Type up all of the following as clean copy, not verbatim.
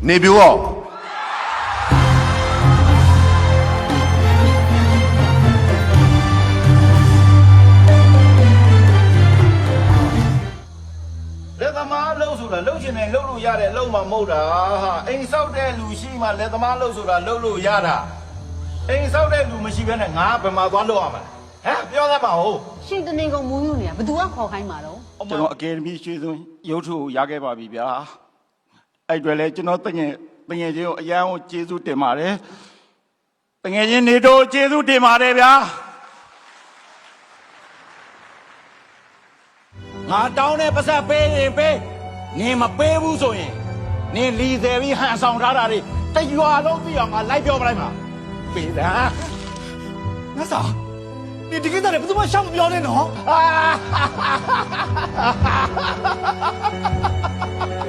နေပြောလက်သမားလှုပ်ဆိုတာလှုပ်ချင်တယ်လှုပ်လို့ရတယ်လှုပ်မှမဟုတ်တာဟာအိမ်ဆောက်တဲ့လူရှိမှလက်သမားလှုပ်ဆိုတာလှုပ်လို့ရတာအိမ်ဆောက်တဲ့လူမရှိဘဲနဲ့ငါဘယ်မှာသွားလှုပ်ရမှာဟမ်ပြောသမ်းပါဦးရှင်တနေကုန်မူးယူနေတာဘသူကခေါ်ခိုင်းမှာတော့ ကျွန်တော်အကယ်ဒမီရွှေသွင်းရုပ်ထုကိုရခဲ့ပါပြီဗျာအဲ့တွေလဲကျွန်တော်တငယ်ချင်းကိုအရန်ကိုကျေးဇူးတင်ပါတယ်တငယ်ချင်းနေတော့ကျေးဇူးတင်ပါတယ်ဗျာငါတောင်းတဲ့ပတ်သက်ပေးရင်ပေးနေမပေးဘူးဆိုရင်နေလီသေးပြီးဟန်ဆောင်ထားတာတွေတရွာလုံးသိအောင်ငါလိုက်ပြောပလိုက်မှာပေးတာငါစား你这个咋的？不怎么想不了的呢？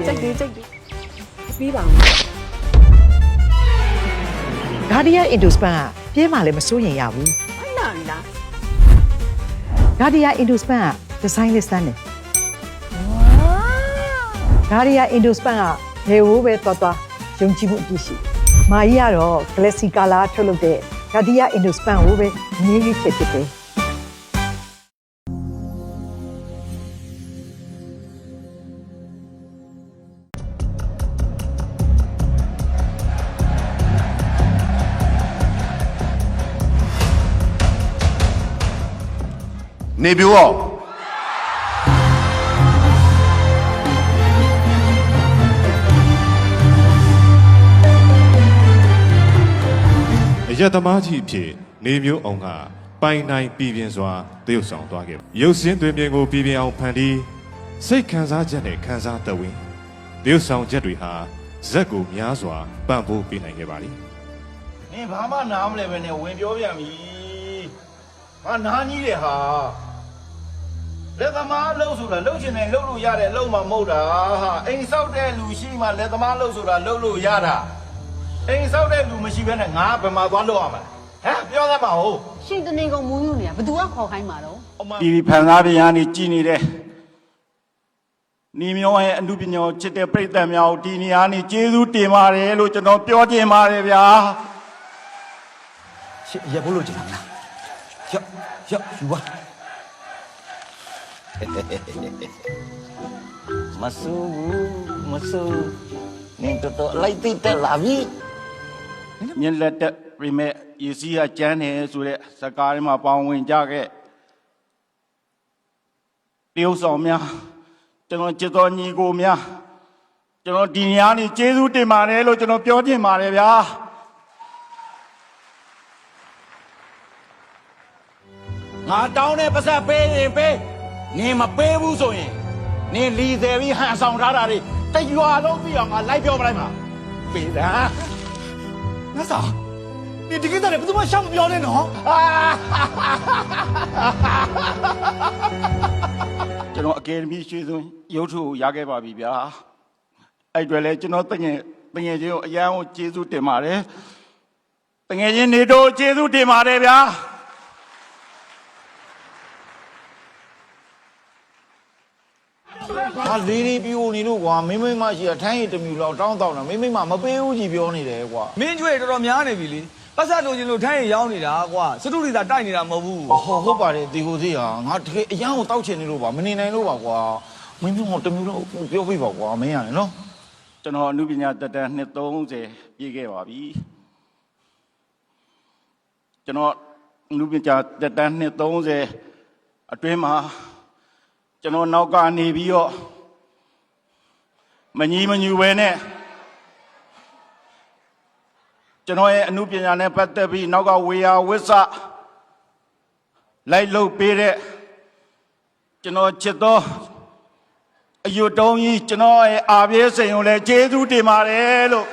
ကြိတ်တယ်ပြီးပါဦး Guardian Indospan ကပြေးမှလည်းမစိုးရင်ရဘူး အဲ့နာရီလား Guardian Indospan ကဒီဇိုင်းလေးစမ်းတယ် Guardian Indospan ကဘယ်လိုပဲသွားယုံကြည်မှုအပြည့်ရှိမာကြီးကတော့ Galaxy Color ထုတ်လုပ်တဲ့ Guardian Indospan ကိုပဲအငြင်းကြီးဖြစ်တယ်နေပြောအယက်သမားကြီးဖြစ်နေမျိုးအောင်ကပိုင်နိုင်ပြည်ပြင်းစွာတရုတ်ဆောင်သွားခဲ့ရုပ်စင်းတွင်ပြင်ကိုပြည်ပြင်းအောင်ဖန်တီးစိတ်ခံစားချက်နဲ့ခံစားတဝင်းတရုတ်ဆောင်ချက်တွေဟာဇက်ကိုများစွာပံ့ပိုးပေးနိုင်ခဲ့ပါလိမ့် နင်ဘာမှနားမလဲပဲနဲ့ဝင်ပြောပြန်ပြီဟာနားကြီးတယ်ဟာလက်သမားလှုပ်ဆိုတာလှုပ်ချင်တယ်လှုပ်လို့ရတယ်လှုပ်မှမဟုတ်တာဟာအိမ်ဆောက်တဲ့လူရှိမှလက်သမားလှုပ်ဆိုတာလှုပ်လို့ရတာအိမ်ဆောက်တဲ့လူမရှိဘဲနဲ့ငါဘယ်မှာသွားလှုပ်ရမှာဟမ်ပြောသမ်းပါဦး ရှင်တနေကုန်မူးယူနေတာဘသူကခေါ်ခိုင်းမှာတော့ ဒီဖန်သားပြန်ကနေကြည်နေတယ်နေမျိုးရဲ့အမှုပညာချစ်တဲ့ပြိတ္တများကိုဒီနေရာနေကျေးဇူးတင်ပါတယ်လို့ကျွန်တော်ပြောချင်ပါတယ်ဗျာ 也不录进来了，有吧？မဆူမဆူနေတော့လိုက်တိတက်လာပြီမြင်လက်တက်ပြမဲ့ရေစီးကကျန်းတယ်ဆိုတဲ့စကားတွေမှာပေါင်းဝင်ကြခဲ့တရုတ်ဆောင်များကျွန်တော်ချစ်တော်ညီကိုများကျွန်တော်ဒီနေရာနေကျေးဇူးတင်ပါတယ်လို့ကျွန်တော်ပြောချင်ပါတယ်ဗျာငါတောင်းတဲ့ပတ်သက်ပေးရင်ပေးနေမပေးဘူးဆိုရင်နေလီသေးပြီးဟန်ဆောင်ထားတာတွေတရွာလုံးသိအောင်ငါလိုက်ပြောပလိုက်မှာပေးတာငါစား你这个咋的？不怎么想不了的呢？ကျွန်တော်အကယ်ဒမီရွှေသွင်းရုပ်ထုကိုရခဲ့ပါပြီဗျာအဲ့တွေလဲကျွန်တော်တငယ်ချင်းကိုအရန်ကိုကျေးဇူးတင်ပါတယ်တငယ်ချင်းနေတော့ကျေးဇူးတင်ပါတယ်ဗျာဟာလေးလေးပြိုနေလို့ကွာမိမိမရှိတာထိုင်းရည်တမျိုးလောက်တောင်းတောင်းတာမိမိမမပေးဘူးကြီးပြောနေတယ်ကွာ မင်းကျွေးတော်တော်များနေပြီလေပတ်ဆက်လို့ချင်းလို့ထိုင်းရင်ရောင်းနေတာကွာစတုရိသာတိုက်နေတာမဟုတ်ဘူး ဟုတ်ပါတယ်ဒီကိုစီဟာငါတကယ်အရန်ကိုတောက်ချင်နေလို့ပါမနေနိုင်လို့ပါကွာမင်းမျိုးတမျိုးတော့ပြောပြပါကွာမင်းရတယ်နော် ကျွန်တော်အနုပညာတက်တန်းနှစ်30ပြည့်ခဲ့ပါပြီကျွန်တော်အနုပညာတက်တန်းနှစ်30အတွင်းမှာကျွန်တော်နောက်ကနေပြီးတော့မညီမညူပဲနဲ့ကျွန်တော်ရဲ့အနုပညာနဲ့ပတ်သက်ပြီးနောက်ကဝေယဝစ္စလိုက်လုပ်ပေးတဲ့ကျွန်တော်ချစ်သောအယုတုံးကြီးကျွန်တော်ရဲ့အာပြေးစိန်ကိုလည်းကျေးဇူးတင်ပါတယ်လို့